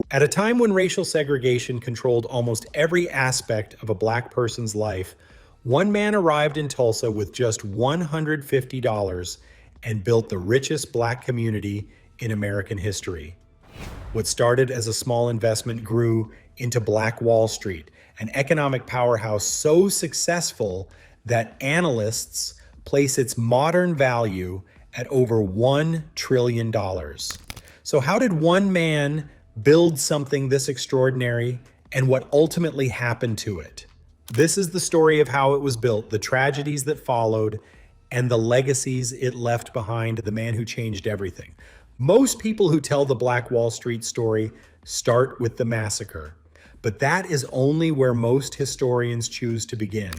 At a time when racial segregation controlled almost every aspect of a black person's life, one man arrived in Tulsa with just $150 and built the richest black community in American history. What started as a small investment grew into Black Wall Street, an economic powerhouse so successful that analysts place its modern value at over $1 trillion. So, how did one man build something this extraordinary, and what ultimately happened to it? This is the story of how it was built, the tragedies that followed, and the legacies it left behind, the man who changed everything. Most people who tell the Black Wall Street story start with the massacre, but that is only where most historians choose to begin.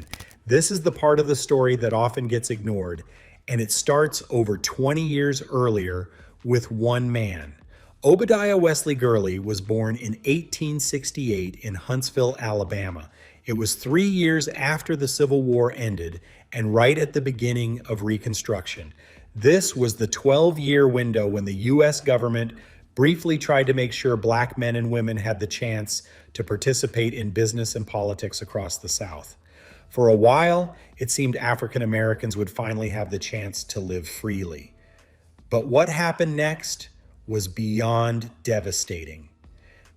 This is the part of the story that often gets ignored, and it starts over 20 years earlier with one man. Obadiah Wesley Gurley was born in 1868 in Huntsville, Alabama. It was 3 years after the Civil War ended and right at the beginning of Reconstruction. This was the 12-year window when the U.S. government briefly tried to make sure black men and women had the chance to participate in business and politics across the South. For a while, it seemed African Americans would finally have the chance to live freely. But what happened next was beyond devastating.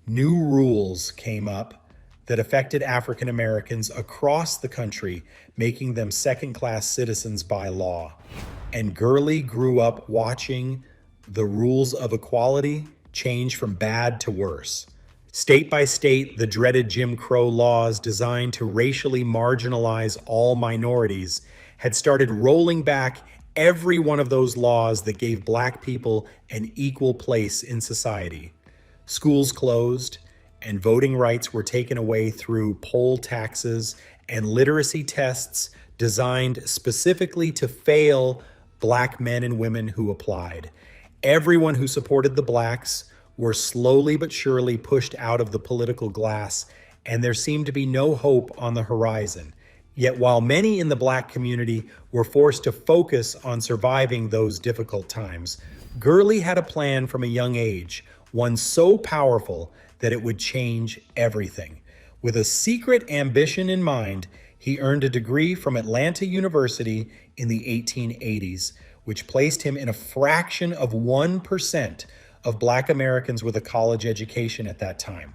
New rules came up that affected African Americans across the country, making them second-class citizens by law. And Gurley grew up watching the rules of equality change from bad to worse. State by state, the dreaded Jim Crow laws designed to racially marginalize all minorities had started rolling back every one of those laws that gave black people an equal place in society. Schools closed, and voting rights were taken away through poll taxes and literacy tests designed specifically to fail black men and women who applied. Everyone who supported the blacks were slowly but surely pushed out of the political glass, and there seemed to be no hope on the horizon. Yet while many in the black community were forced to focus on surviving those difficult times, Gurley had a plan from a young age, one so powerful that it would change everything. With a secret ambition in mind, he earned a degree from Atlanta University in the 1880s, which placed him in a fraction of 1% of black Americans with a college education at that time.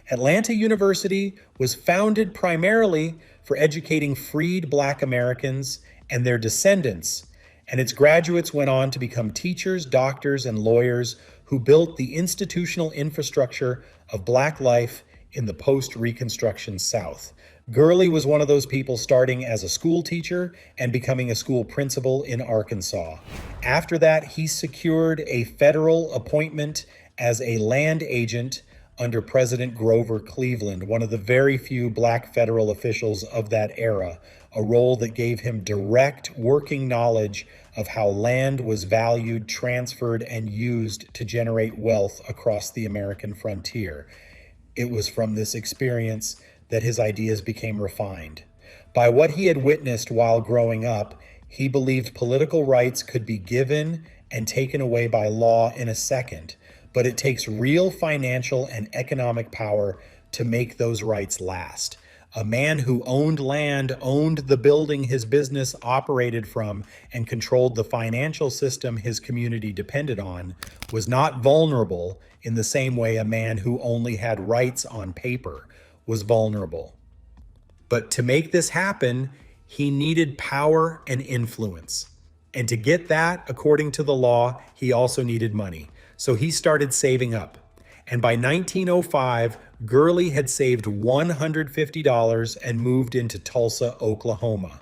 Atlanta University was founded primarily for educating freed black Americans and their descendants, and its graduates went on to become teachers, doctors, and lawyers who built the institutional infrastructure of black life in the post-Reconstruction South. Gurley was one of those people starting as a school teacher and becoming a school principal in Arkansas. After that, he secured a federal appointment as a land agent under President Grover Cleveland, one of the very few black federal officials of that era, a role that gave him direct working knowledge of how land was valued, transferred, and used to generate wealth across the American frontier. It was from this experience that his ideas became refined. By what he had witnessed while growing up, he believed political rights could be given and taken away by law in a second, but it takes real financial and economic power to make those rights last. A man who owned land, owned the building his business operated from, and controlled the financial system his community depended on, was not vulnerable in the same way a man who only had rights on paper was vulnerable. But to make this happen, he needed power and influence. And to get that, according to the law, he also needed money. So he started saving up. And by 1905, Gurley had saved $150 and moved into Tulsa, Oklahoma.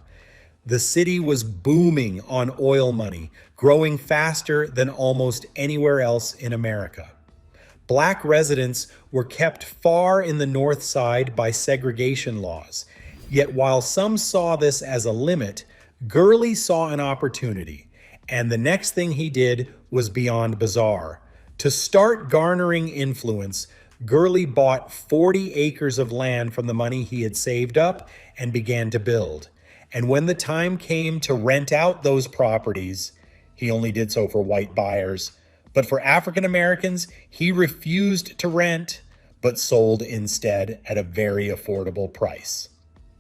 The city was booming on oil money, growing faster than almost anywhere else in America. Black residents were kept far in the north side by segregation laws. Yet while some saw this as a limit, Gurley saw an opportunity. And the next thing he did was beyond bizarre. To start garnering influence, Gurley bought 40 acres of land from the money he had saved up and began to build. And when the time came to rent out those properties, he only did so for white buyers. But for African Americans, he refused to rent, but sold instead at a very affordable price.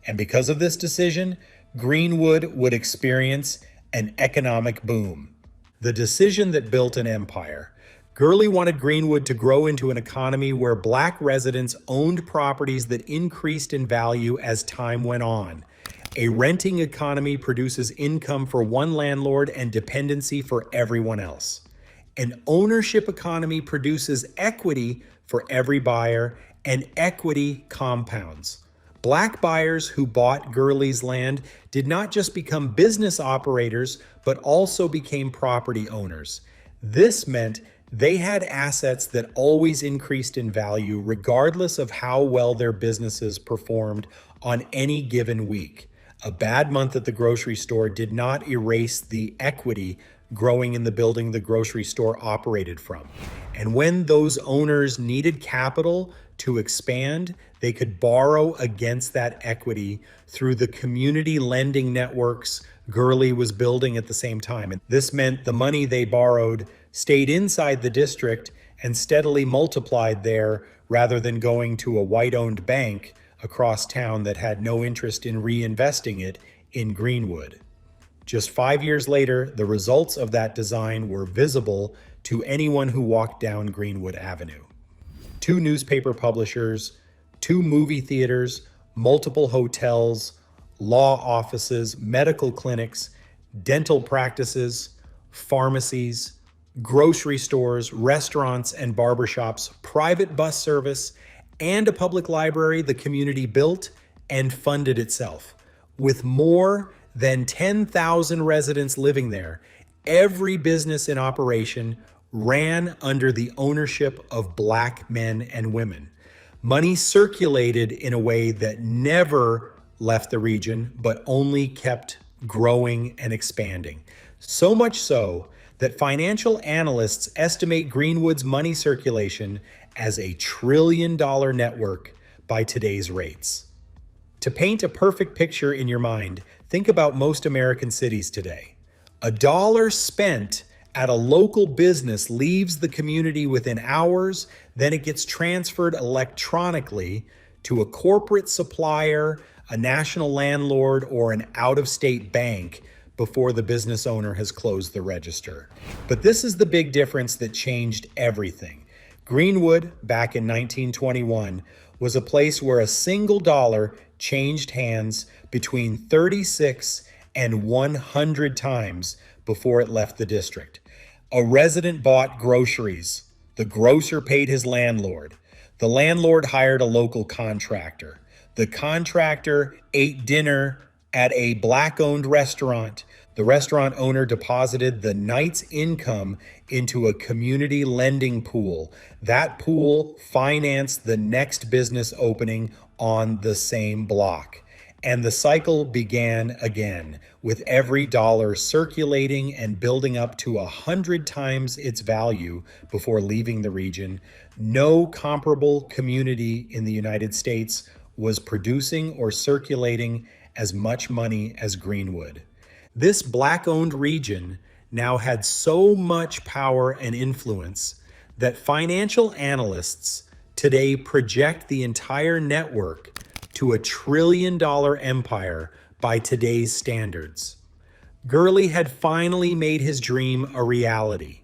And because of this decision, Greenwood would experience an economic boom. The decision that built an empire. Gurley wanted Greenwood to grow into an economy where Black residents owned properties that increased in value as time went on. A renting economy produces income for one landlord and dependency for everyone else. An ownership economy produces equity for every buyer, and equity compounds. Black buyers who bought Gurley's land did not just become business operators, but also became property owners. This meant they had assets that always increased in value regardless of how well their businesses performed on any given week. A bad month at the grocery store did not erase the equity growing in the building the grocery store operated from. And when those owners needed capital to expand, they could borrow against that equity through the community lending networks Gurley was building at the same time. And this meant the money they borrowed stayed inside the district and steadily multiplied there rather than going to a white-owned bank across town that had no interest in reinvesting it in Greenwood. Just 5 years later, the results of that design were visible to anyone who walked down Greenwood Avenue. 2 newspaper publishers, 2 movie theaters, multiple hotels, law offices, medical clinics, dental practices, pharmacies, grocery stores, restaurants and barbershops, private bus service, and a public library the community built and funded itself. With more than 10,000 residents living there, every business in operation ran under the ownership of Black men and women. Money circulated in a way that never left the region, but only kept growing and expanding. So much so that financial analysts estimate Greenwood's money circulation as a $1 trillion network by today's rates. To paint a perfect picture in your mind, think about most American cities today. $1 spent at a local business leaves the community within hours, then it gets transferred electronically to a corporate supplier, a national landlord, or an out-of-state bank before the business owner has closed the register. But this is the big difference that changed everything. Greenwood, back in 1921, was a place where a single dollar changed hands between 36 and 100 times before it left the district. A resident bought groceries. The grocer paid his landlord. The landlord hired a local contractor. The contractor ate dinner at a Black-owned restaurant. The restaurant owner deposited the night's income into a community lending pool. That pool financed the next business opening on the same block. And the cycle began again, with every dollar circulating and building up to 100 times its value before leaving the region. No comparable community in the United States was producing or circulating as much money as Greenwood. This Black-owned region now had so much power and influence that financial analysts today project the entire network to $1 trillion empire by today's standards. Gurley had finally made his dream a reality.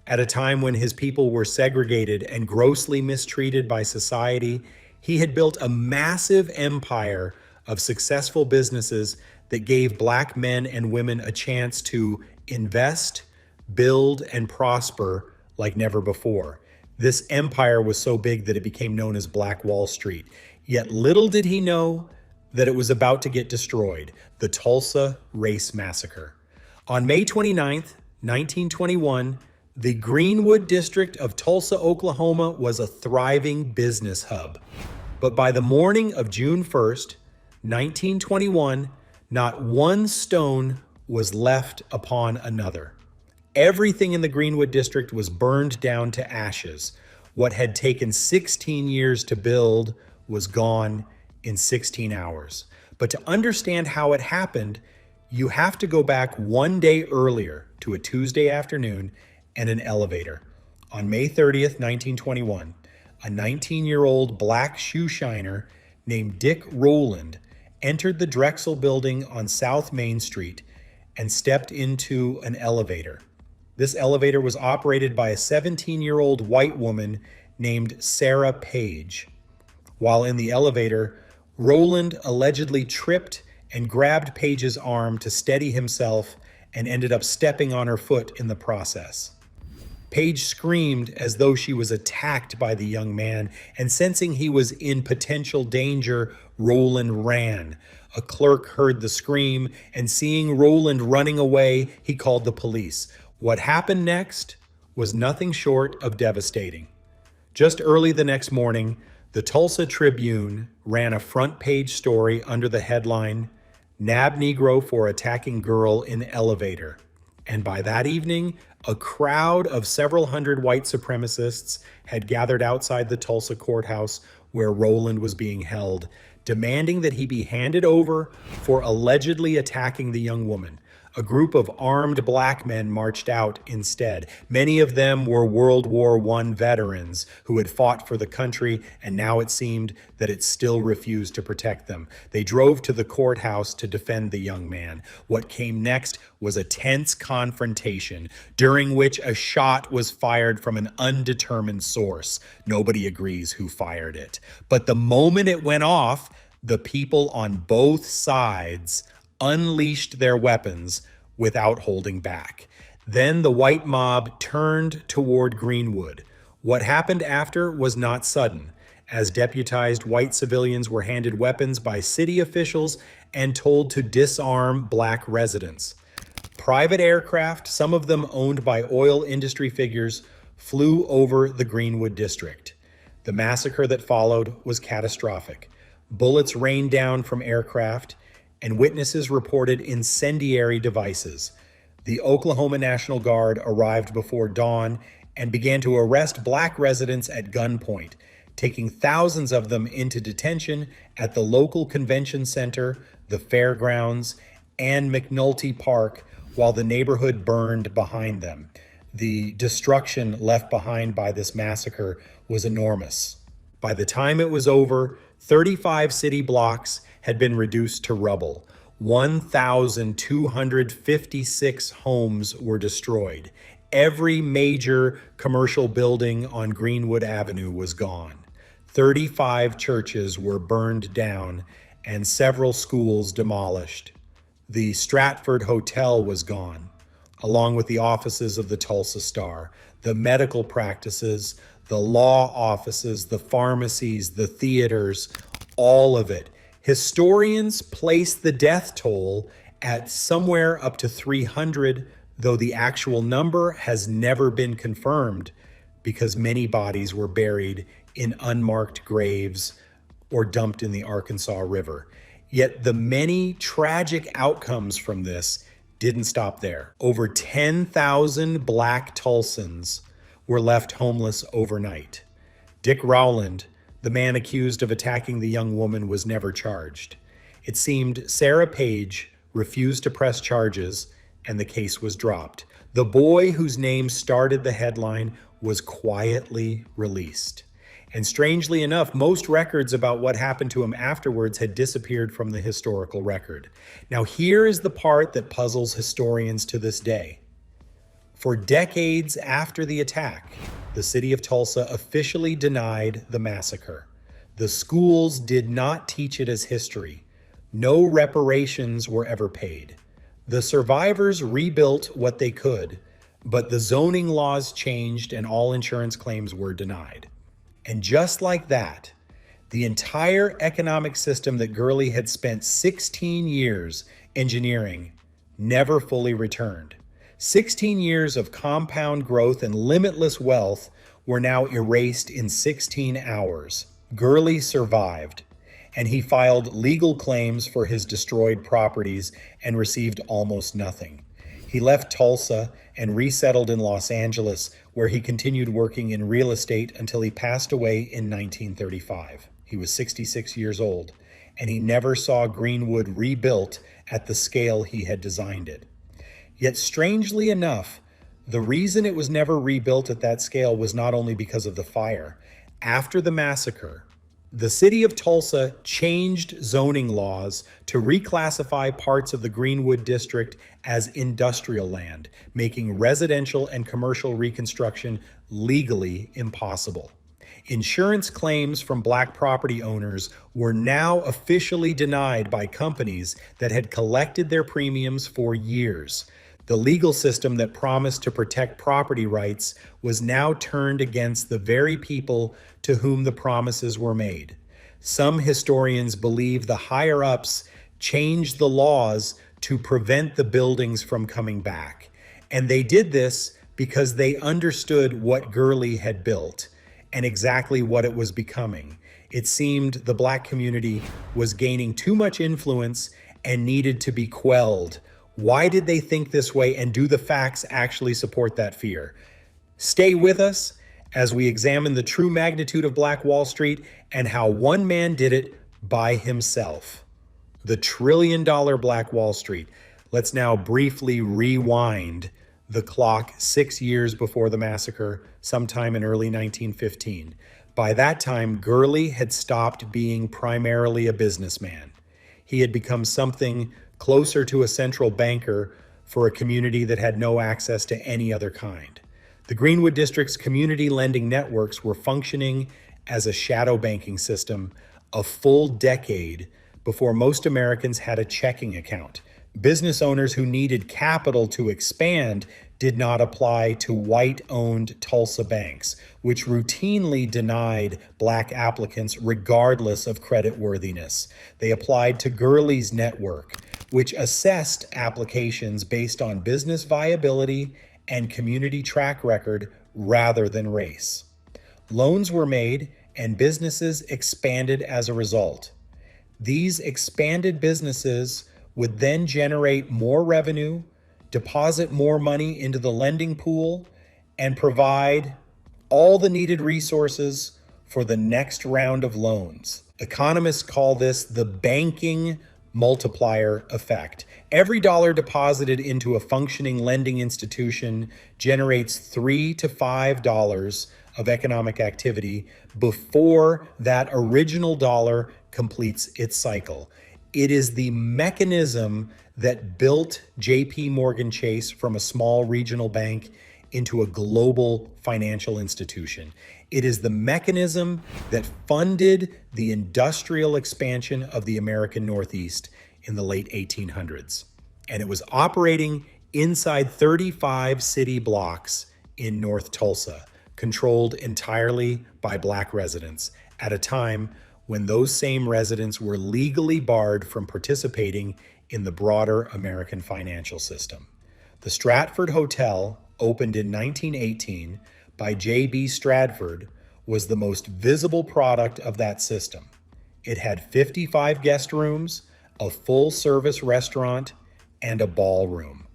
At a time when his people were segregated and grossly mistreated by society, he had built a massive empire of successful businesses that gave Black men and women a chance to invest, build, and prosper like never before. This empire was so big that it became known as Black Wall Street. Yet little did he know that it was about to get destroyed, the Tulsa Race Massacre. On May 29th, 1921, the Greenwood District of Tulsa, Oklahoma was a thriving business hub. But by the morning of June 1st, 1921, not one stone was left upon another. Everything in the Greenwood District was burned down to ashes. What had taken 16 years to build was gone in 16 hours. But to understand how it happened, you have to go back one day earlier to a Tuesday afternoon and an elevator. On May 30th, 1921, a 19-year-old black shoe shiner named Dick Rowland entered the Drexel building on South Main Street and stepped into an elevator. This elevator was operated by a 17-year-old white woman named Sarah Page. While in the elevator, Rowland allegedly tripped and grabbed Page's arm to steady himself and ended up stepping on her foot in the process. Page screamed as though she was attacked by the young man, and sensing he was in potential danger, Rowland ran. A clerk heard the scream, and seeing Rowland running away, he called the police. What happened next was nothing short of devastating. Just early the next morning, the Tulsa Tribune ran a front-page story under the headline, "Nab Negro for Attacking Girl in Elevator." And by that evening, a crowd of several hundred white supremacists had gathered outside the Tulsa courthouse where Rowland was being held, demanding that he be handed over for allegedly attacking the young woman. A group of armed black men marched out instead. Many of them were World War I veterans who had fought for the country, and now it seemed that it still refused to protect them. They drove to the courthouse to defend the young man. What came next was a tense confrontation, during which a shot was fired from an undetermined source. Nobody agrees who fired it. But the moment it went off, the people on both sides unleashed their weapons without holding back. Then the white mob turned toward Greenwood. What happened after was not sudden, as deputized white civilians were handed weapons by city officials and told to disarm black residents. Private aircraft, some of them owned by oil industry figures, flew over the Greenwood District. The massacre that followed was catastrophic. Bullets rained down from aircraft, and witnesses reported incendiary devices. The Oklahoma National Guard arrived before dawn and began to arrest black residents at gunpoint, taking thousands of them into detention at the local convention center, the fairgrounds, and McNulty Park, while the neighborhood burned behind them. The destruction left behind by this massacre was enormous. By the time it was over, 35 city blocks had been reduced to rubble. 1,256 homes were destroyed. Every major commercial building on Greenwood Avenue was gone. 35 churches were burned down and several schools demolished. The Stratford Hotel was gone, along with the offices of the Tulsa Star, the medical practices, the law offices, the pharmacies, the theaters, all of it. Historians place the death toll at somewhere up to 300, though the actual number has never been confirmed because many bodies were buried in unmarked graves or dumped in the Arkansas River. Yet the many tragic outcomes from this didn't stop there. Over 10,000 black Tulsans were left homeless overnight. Dick Rowland, the man accused of attacking the young woman, was never charged. It seemed Sarah Page refused to press charges, and the case was dropped. The boy whose name started the headline was quietly released. And strangely enough, most records about what happened to him afterwards had disappeared from the historical record. Now, here is the part that puzzles historians to this day. For decades after the attack, the city of Tulsa officially denied the massacre. The schools did not teach it as history. No reparations were ever paid. The survivors rebuilt what they could, but the zoning laws changed and all insurance claims were denied. And just like that, the entire economic system that Gurley had spent 16 years engineering never fully returned. 16 years of compound growth and limitless wealth were now erased in 16 hours. Gurley survived, and he filed legal claims for his destroyed properties and received almost nothing. He left Tulsa and resettled in Los Angeles, where he continued working in real estate until he passed away in 1935. He was 66 years old, and he never saw Greenwood rebuilt at the scale he had designed it. Yet strangely enough, the reason it was never rebuilt at that scale was not only because of the fire. After the massacre, the city of Tulsa changed zoning laws to reclassify parts of the Greenwood District as industrial land, making residential and commercial reconstruction legally impossible. Insurance claims from Black property owners were now officially denied by companies that had collected their premiums for years. The legal system that promised to protect property rights was now turned against the very people to whom the promises were made. Some historians believe the higher-ups changed the laws to prevent the buildings from coming back. And they did this because they understood what Gurley had built and exactly what it was becoming. It seemed the Black community was gaining too much influence and needed to be quelled. Why did they think this way, and do the facts actually support that fear? Stay with us as we examine the true magnitude of Black Wall Street and how one man did it by himself. The trillion-dollar Black Wall Street. Let's now briefly rewind the clock 6 years before the massacre, sometime in early 1915. By that time, Gurley had stopped being primarily a businessman. He had become something closer to a central banker for a community that had no access to any other kind. The Greenwood District's community lending networks were functioning as a shadow banking system a full decade before most Americans had a checking account. Business owners who needed capital to expand did not apply to white-owned Tulsa banks, which routinely denied Black applicants regardless of creditworthiness. They applied to Gurley's network, which assessed applications based on business viability and community track record rather than race. Loans were made and businesses expanded as a result. These expanded businesses would then generate more revenue, deposit more money into the lending pool, and provide all the needed resources for the next round of loans. Economists call this the banking multiplier effect. Every dollar deposited into a functioning lending institution generates $3 to $5 of economic activity before that original dollar completes its cycle. It is the mechanism that built J.P. Morgan Chase from a small regional bank into a global financial institution. It is the mechanism that funded the industrial expansion of the American Northeast in the late 1800s. And it was operating inside 35 city blocks in North Tulsa, controlled entirely by Black residents, at a time when those same residents were legally barred from participating in the broader American financial system. The Stratford Hotel, opened in 1918 by J.B. Stratford, was the most visible product of that system. It had 55 guest rooms, a full-service restaurant, and a ballroom.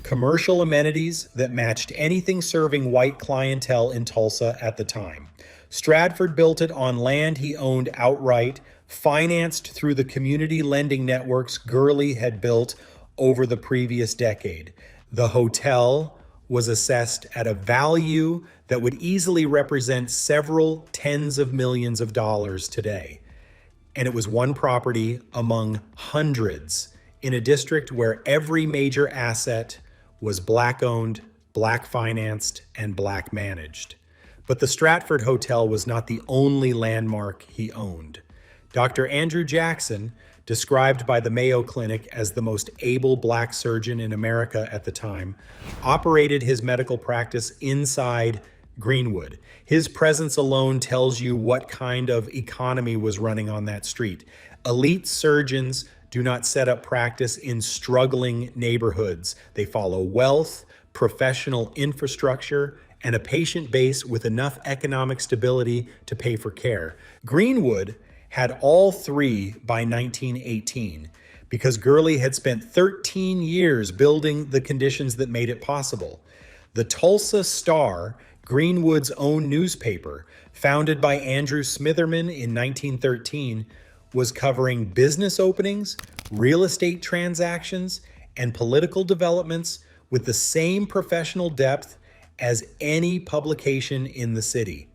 Commercial amenities that matched anything serving white clientele in Tulsa at the time. Stratford built it on land he owned outright, financed through the community lending networks Gurley had built over the previous decade. The hotel was assessed at a value that would easily represent several tens of millions of dollars today. And it was one property among hundreds in a district where every major asset was Black-owned, Black-financed, and Black-managed. But the Stratford Hotel was not the only landmark he owned. Dr. Andrew Jackson, described by the Mayo Clinic as the most able Black surgeon in America at the time, operated his medical practice inside Greenwood. His presence alone tells you what kind of economy was running on that street. Elite surgeons do not set up practice in struggling neighborhoods. They follow wealth, professional infrastructure, and a patient base with enough economic stability to pay for care. Greenwood had all three by 1918 because Gurley had spent 13 years building the conditions that made it possible. The Tulsa Star, Greenwood's own newspaper, founded by Andrew Smitherman in 1913, was covering business openings, real estate transactions, and political developments with the same professional depth as any publication in the city.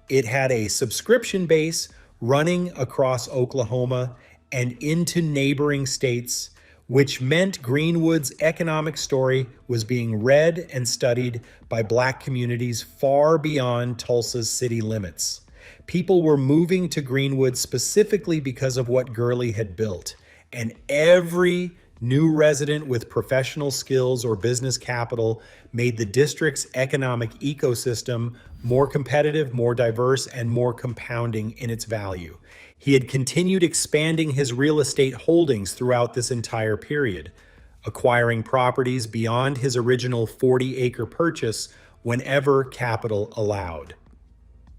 It had a subscription base running across Oklahoma and into neighboring states, which meant Greenwood's economic story was being read and studied by Black communities far beyond Tulsa's city limits. People were moving to Greenwood specifically because of what Gurley had built, and every new resident with professional skills or business capital made the district's economic ecosystem more competitive, more diverse, and more compounding in its value. He had continued expanding his real estate holdings throughout this entire period, acquiring properties beyond his original 40-acre purchase whenever capital allowed.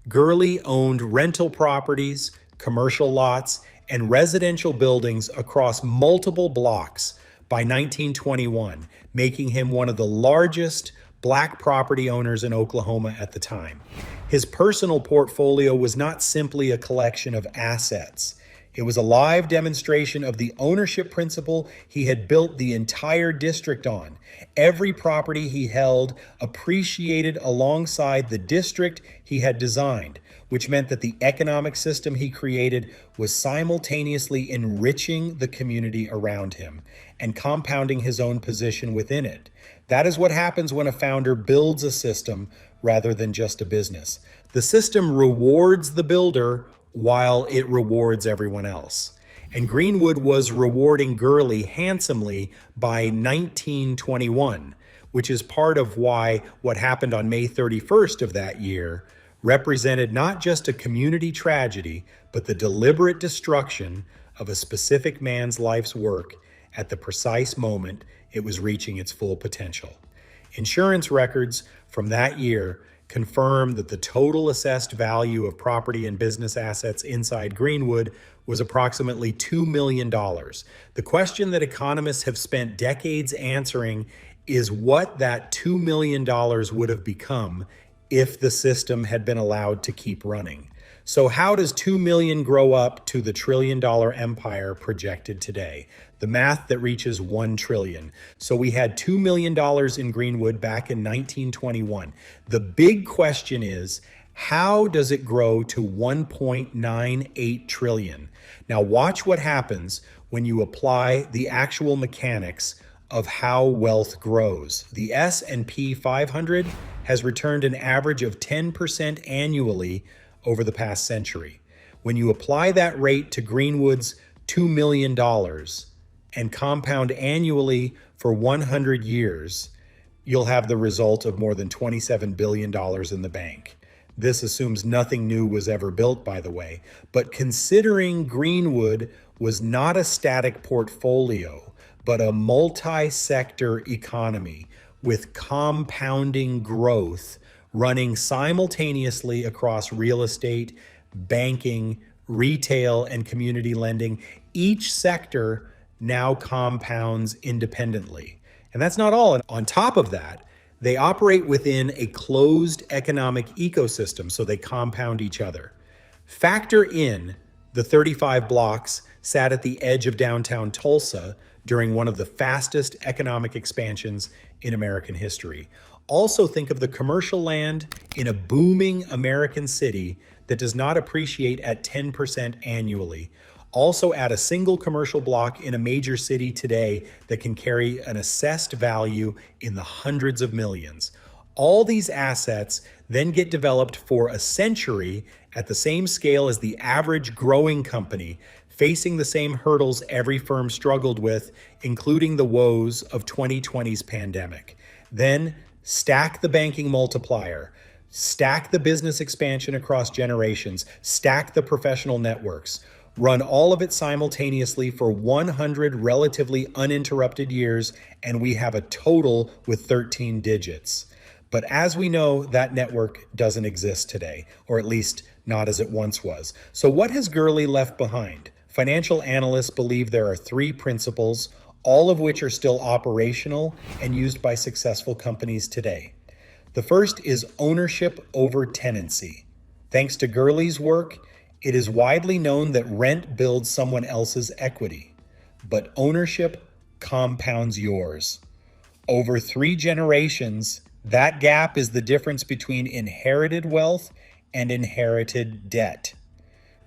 Gurley owned rental properties, commercial lots, and residential buildings across multiple blocks by 1921, making him one of the largest Black property owners in Oklahoma at the time. His personal portfolio was not simply a collection of assets. It was a live demonstration of the ownership principle he had built the entire district on. Every property he held appreciated alongside the district he had designed, which meant that the economic system he created was simultaneously enriching the community around him and compounding his own position within it. That is what happens when a founder builds a system rather than just a business. The system rewards the builder while it rewards everyone else. And Greenwood was rewarding Gurley handsomely by 1921, which is part of why what happened on May 31st of that year represented not just a community tragedy, but the deliberate destruction of a specific man's life's work at the precise moment it was reaching its full potential. Insurance records from that year confirm that the total assessed value of property and business assets inside Greenwood was approximately $2 million. The question that economists have spent decades answering is what that $2 million would have become if the system had been allowed to keep running. So how does 2 million grow up to the trillion-dollar empire projected today? The math that reaches 1 trillion. So we had $2 million in Greenwood back in 1921. The big question is, how does it grow to 1.98 trillion? Now watch what happens when you apply the actual mechanics of how wealth grows. The S&P 500 has returned an average of 10% annually over the past century. When you apply that rate to Greenwood's $2 million and compound annually for 100 years, you'll have the result of more than $27 billion in the bank. This assumes nothing new was ever built, by the way. But considering Greenwood was not a static portfolio, but a multi-sector economy with compounding growth running simultaneously across real estate, banking, retail, and community lending, each sector now compounds independently. And that's not all. And on top of that, they operate within a closed economic ecosystem, so they compound each other. Factor in the 35 blocks sat at the edge of downtown Tulsa during one of the fastest economic expansions in American history. Also think of the commercial land in a booming American city that does not appreciate at 10% annually. Also add a single commercial block in a major city today that can carry an assessed value in the hundreds of millions. All these assets then get developed for a century at the same scale as the average growing company, facing the same hurdles every firm struggled with, including the woes of 2020's pandemic. Then stack the banking multiplier, stack the business expansion across generations, stack the professional networks, run all of it simultaneously for 100 relatively uninterrupted years, and we have a total with 13 digits. But as we know, that network doesn't exist today, or at least not as it once was. So what has Gurley left behind? Financial analysts believe there are 3 principles, all of which are still operational and used by successful companies today. The first is ownership over tenancy. Thanks to Gurley's work, it is widely known that rent builds someone else's equity, but ownership compounds yours. Over 3 generations, that gap is the difference between inherited wealth and inherited debt.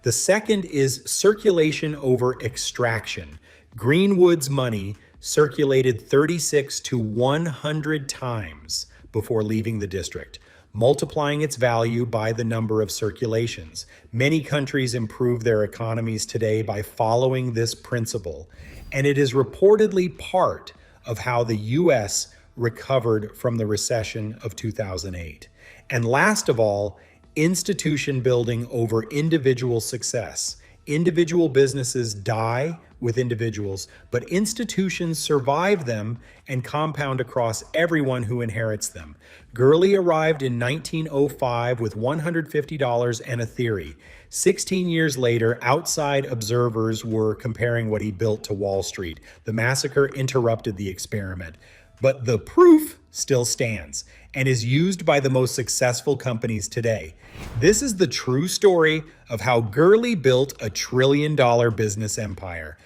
The second is circulation over extraction. Greenwood's money circulated 36 to 100 times before leaving the district, multiplying its value by the number of circulations. Many countries improve their economies today by following this principle, and it is reportedly part of how the U.S. recovered from the recession of 2008. And last of all, institution building over individual success. Individual businesses die with individuals, but institutions survive them and compound across everyone who inherits them. Gurley arrived in 1905 with $150 and a theory. 16 years later, outside observers were comparing what he built to Wall Street. The massacre interrupted the experiment, but the proof still stands and is used by the most successful companies today. This is the true story of how Gurley built a trillion-dollar business empire.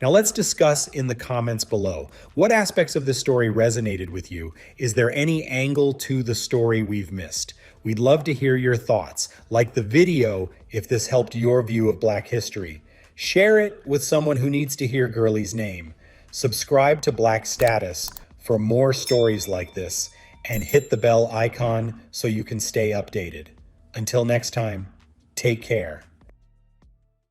Now let's discuss in the comments below. What aspects of this story resonated with you? Is there any angle to the story we've missed? We'd love to hear your thoughts. Like the video if this helped your view of Black history. Share it with someone who needs to hear Gurley's name. Subscribe to Black Status for more stories like this, and hit the bell icon so you can stay updated. Until next time, take care.